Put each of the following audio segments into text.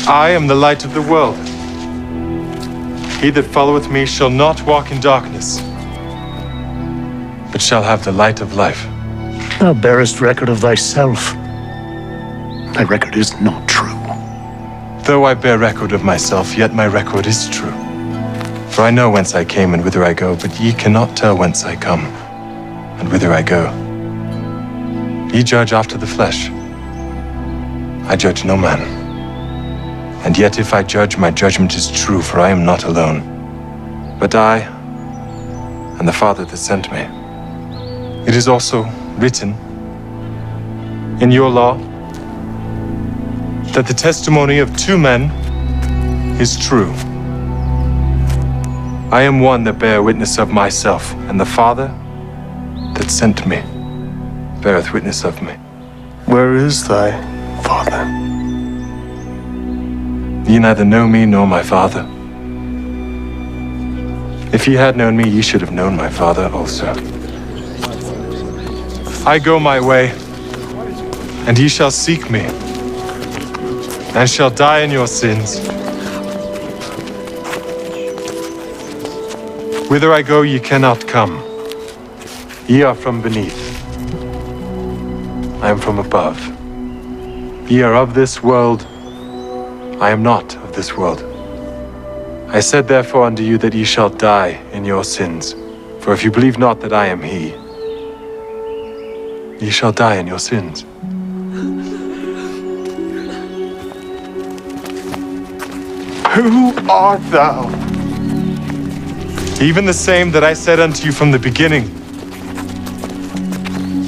I am the light of the world. He that followeth me shall not walk in darkness, but shall have the light of life. Thou bearest record of thyself. Thy record is not true. Though I bear record of myself, yet my record is true. For I know whence I came and whither I go, but ye cannot tell whence I come and whither I go. Ye judge after the flesh. I judge no man. And yet if I judge, my judgment is true, for I am not alone, but I and the Father that sent me. It is also written in your law that the testimony of two men is true. I am one that bear witness of myself, and the Father that sent me beareth witness of me. Where is thy Father? Ye neither know me nor my Father. If ye had known me, ye should have known my Father also. I go my way, and ye shall seek me, and shall die in your sins. Whither I go, ye cannot come. Ye are from beneath. I am from above. Ye are of this world. I am not of this world. I said therefore unto you that ye shall die in your sins. For if you believe not that I am he, ye shall die in your sins. Who art thou? Even the same that I said unto you from the beginning.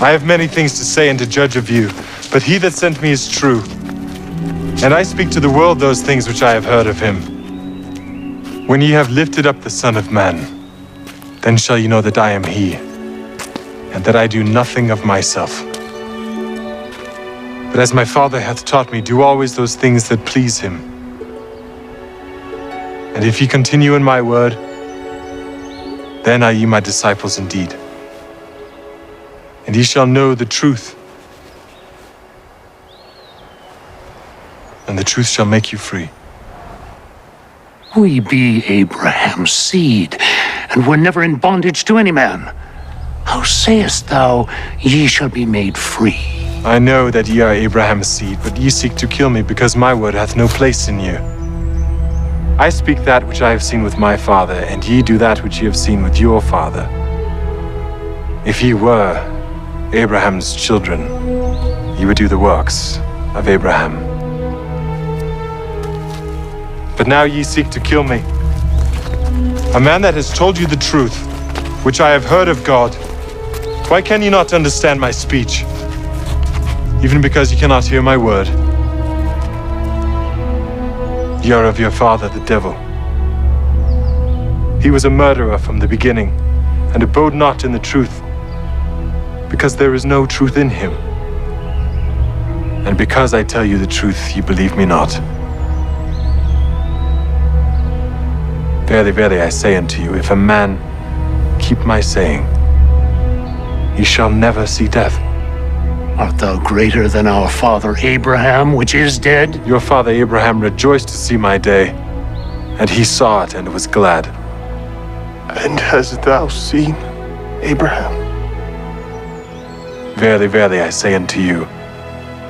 I have many things to say and to judge of you, but he that sent me is true. And I speak to the world those things which I have heard of him. When ye have lifted up the Son of Man, then shall ye know that I am he, and that I do nothing of myself. But as my Father hath taught me, do always those things that please him. And if ye continue in my word, then are ye my disciples indeed. And ye shall know the truth, and the truth shall make you free. We be Abraham's seed, and were never in bondage to any man. How sayest thou, ye shall be made free? I know that ye are Abraham's seed, but ye seek to kill me, because my word hath no place in you. I speak that which I have seen with my father, and ye do that which ye have seen with your father. If ye were Abraham's children, ye would do the works of Abraham. But now ye seek to kill me, a man that has told you the truth, which I have heard of God. Why can ye not understand my speech? Even because ye cannot hear my word. Ye are of your father, the devil. He was a murderer from the beginning, and abode not in the truth, because there is no truth in him. And because I tell you the truth, ye believe me not. Verily, verily, I say unto you, if a man keep my saying, he shall never see death. Art thou greater than our father Abraham, which is dead? Your father Abraham rejoiced to see my day, and he saw it and was glad. And hast thou seen Abraham? Verily, verily, I say unto you,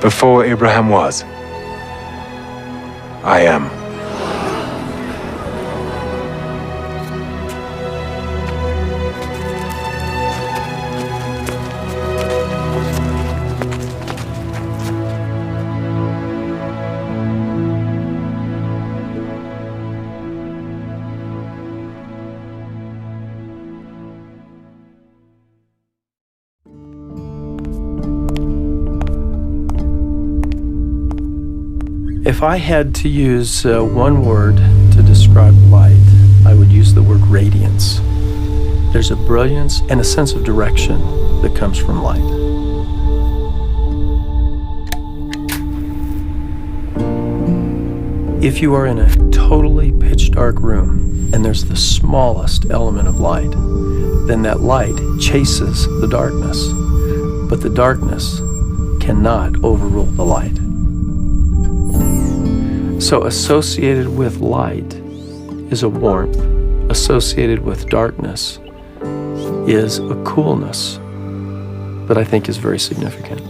before Abraham was, I am. If I had to use one word to describe light, I would use the word radiance. There's a brilliance and a sense of direction that comes from light. If you are in a totally pitch dark room and there's the smallest element of light, then that light chases the darkness, but the darkness cannot overrule the light. So associated with light is a warmth. Associated with darkness is a coolness that I think is very significant.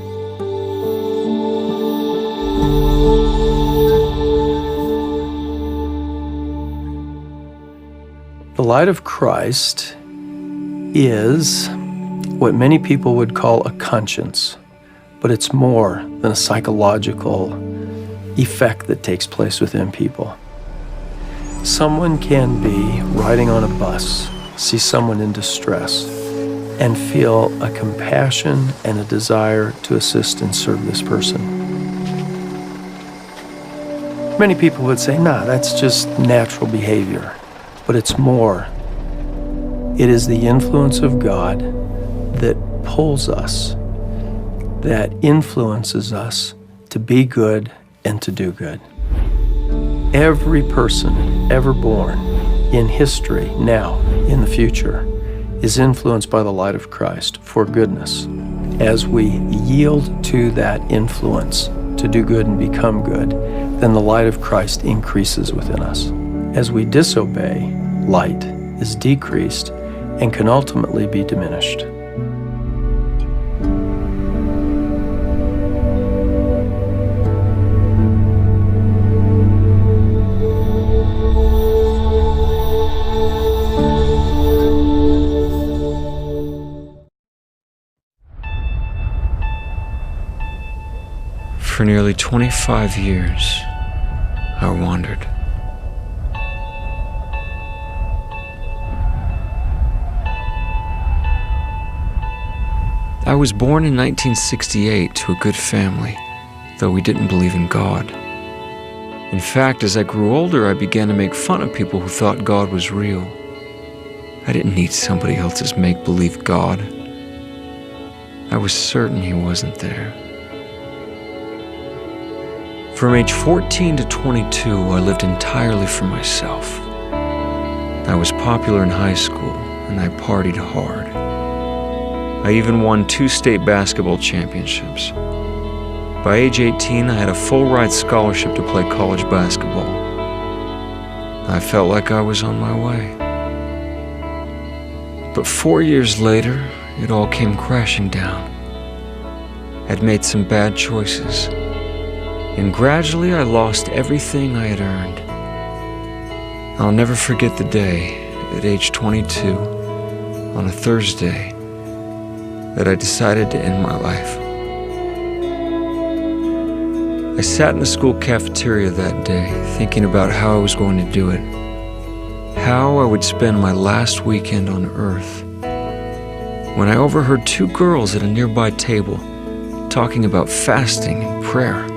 The light of Christ is what many people would call a conscience, but it's more than a psychological effect that takes place within people. Someone can be riding on a bus, see someone in distress, and feel a compassion and a desire to assist and serve this person. Many people would say, nah, that's just natural behavior. But it's more. It is the influence of God that pulls us, that influences us to be good and to do good. Every person ever born in history, now, in the future, is influenced by the light of Christ for goodness. As we yield to that influence to do good and become good, then the light of Christ increases within us. As we disobey, light is decreased and can ultimately be diminished. For nearly 25 years, I wandered. I was born in 1968 to a good family, though we didn't believe in God. In fact, as I grew older, I began to make fun of people who thought God was real. I didn't need somebody else's make-believe God. I was certain he wasn't there. From age 14 to 22, I lived entirely for myself. I was popular in high school, and I partied hard. I even won 2 state basketball championships. By age 18, I had a full-ride scholarship to play college basketball. I felt like I was on my way. But 4 years later, it all came crashing down. I'd made some bad choices, and gradually I lost everything I had earned. I'll never forget the day, at age 22, on a Thursday, that I decided to end my life. I sat in the school cafeteria that day, thinking about how I was going to do it, how I would spend my last weekend on Earth, when I overheard 2 girls at a nearby table talking about fasting and prayer.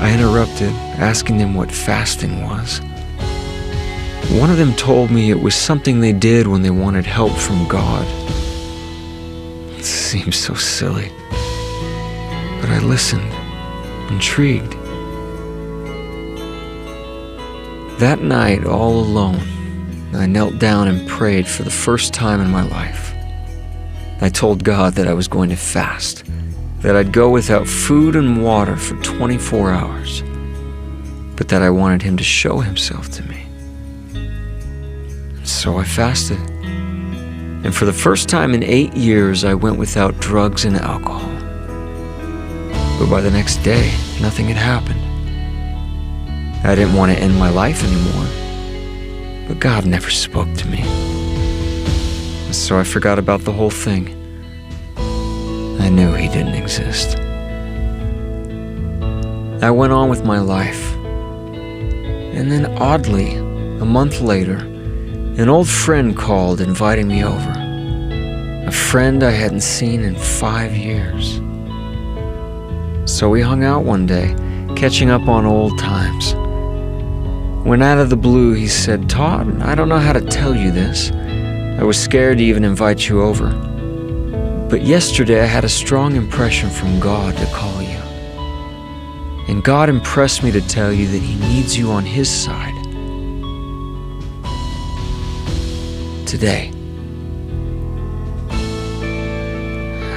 I interrupted, asking them what fasting was. One of them told me it was something they did when they wanted help from God. It seemed so silly, but I listened, intrigued. That night, all alone, I knelt down and prayed for the first time in my life. I told God that I was going to fast, that I'd go without food and water for 24 hours, but that I wanted him to show himself to me. So I fasted. And for the first time in 8 years, I went without drugs and alcohol. But by the next day, nothing had happened. I didn't want to end my life anymore, but God never spoke to me. And so I forgot about the whole thing. I knew he didn't exist. I went on with my life. And then oddly, a month later, an old friend called inviting me over. A friend I hadn't seen in 5 years. So we hung out one day, catching up on old times. When out of the blue he said, "Todd, I don't know how to tell you this. I was scared to even invite you over. But yesterday I had a strong impression from God to call you. And God impressed me to tell you that he needs you on his side. Today."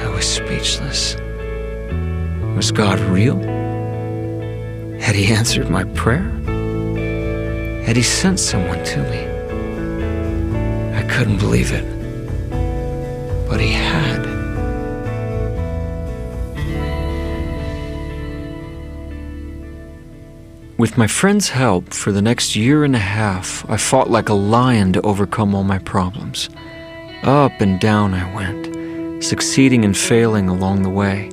I was speechless. Was God real? Had he answered my prayer? Had he sent someone to me? I couldn't believe it, but he had. With my friend's help, for the next year and a half, I fought like a lion to overcome all my problems. Up and down I went, succeeding and failing along the way.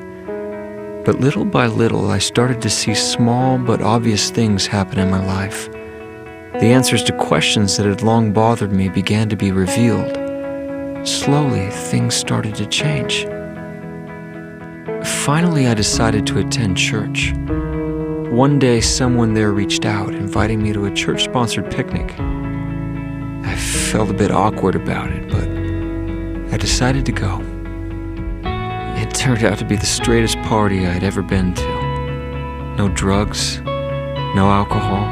But little by little, I started to see small but obvious things happen in my life. The answers to questions that had long bothered me began to be revealed. Slowly, things started to change. Finally, I decided to attend church. One day, someone there reached out, inviting me to a church-sponsored picnic. I felt a bit awkward about it, but I decided to go. It turned out to be the straightest party I had ever been to. No drugs, no alcohol,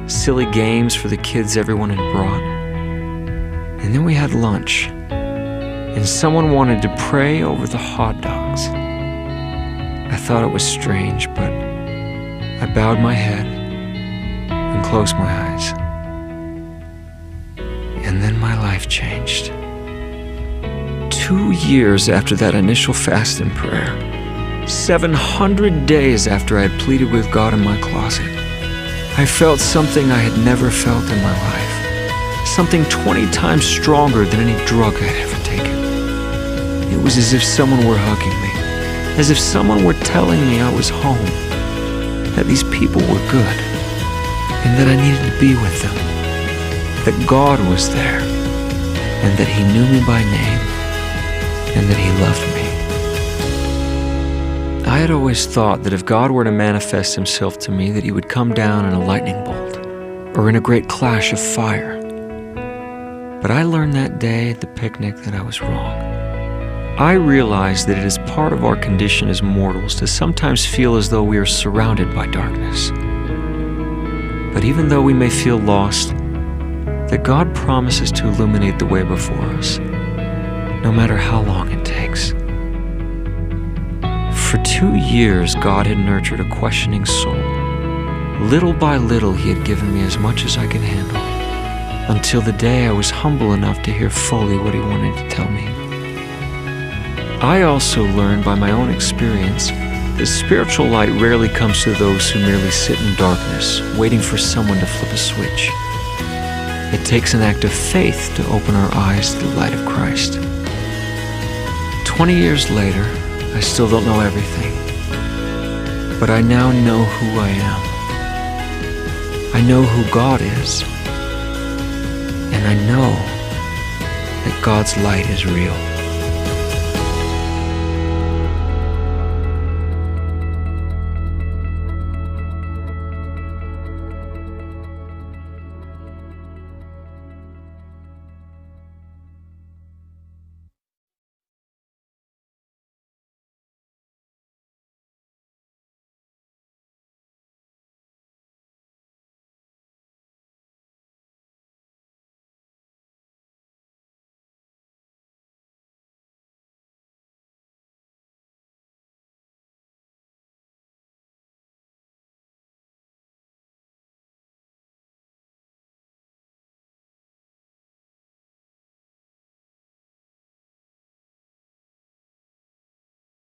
silly games for the kids everyone had brought. And then we had lunch, and someone wanted to pray over the hot dogs. I thought it was strange, but I bowed my head and closed my eyes. And then my life changed. 2 years after that initial fast and prayer, 700 days after I had pleaded with God in my closet, I felt something I had never felt in my life. Something 20 times stronger than any drug I'd ever taken. It was as if someone were hugging me, as if someone were telling me I was home, that these people were good, and that I needed to be with them, that God was there, and that He knew me by name, and that He loved me. I had always thought that if God were to manifest Himself to me, that He would come down in a lightning bolt, or in a great clash of fire. But I learned that day at the picnic that I was wrong. I realized that it is part of our condition as mortals to sometimes feel as though we are surrounded by darkness. But even though we may feel lost, that God promises to illuminate the way before us, no matter how long it takes. For 2 years, God had nurtured a questioning soul. Little by little, He had given me as much as I could handle, until the day I was humble enough to hear fully what He wanted to tell me. I also learned by my own experience that spiritual light rarely comes to those who merely sit in darkness, waiting for someone to flip a switch. It takes an act of faith to open our eyes to the light of Christ. 20 years later, I still don't know everything, but I now know who I am. I know who God is, and I know that God's light is real.